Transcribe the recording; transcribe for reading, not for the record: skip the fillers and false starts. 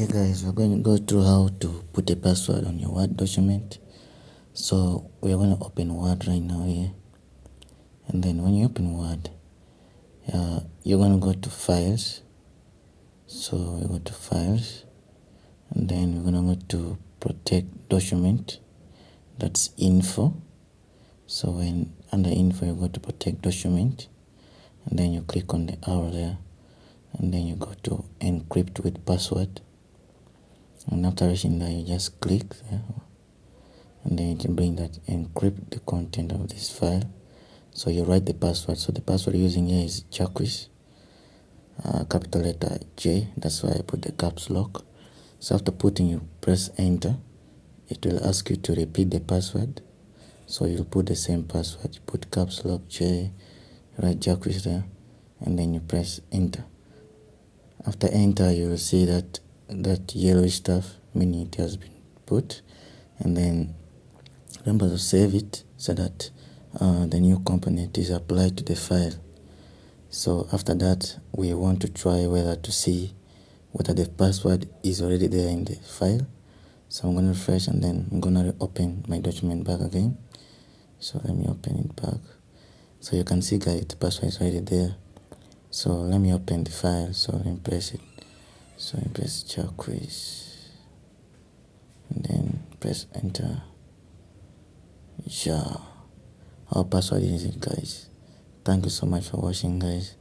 Okay guys, we're going to go through how to put a password on your Word document. So we're going to open Word right now here, and then when you open Word, you're going to go to Files. So you go to Files, and then we're going to go to Protect Document. That's Info. So when under Info, you go to Protect Document, and then you click on the arrow there, and then you go to Encrypt with Password. And after reaching that, you just click there, and then you can bring that encrypt the content of this file. So you write the password. So the password you're using here is Jacques, capital letter J. That's why I put the caps lock. So after putting, you press enter. It will ask you to repeat the password. So you'll put the same password. You put caps lock J, write Jacques there, and then you press enter. After enter, you will see that yellow stuff, meaning it has been put, and then remember to save it so that the new component is applied to the file. So after that, we want to try whether to see whether the password is already there in the file. So I'm going to refresh, and then I'm going to open my document back again. So let me open it back. So you can see guys, the password is already there. So let me open the file. So let me press it. So I press Jacques, and then press enter. Yeah, our password is it guys. Thank you so much for watching guys.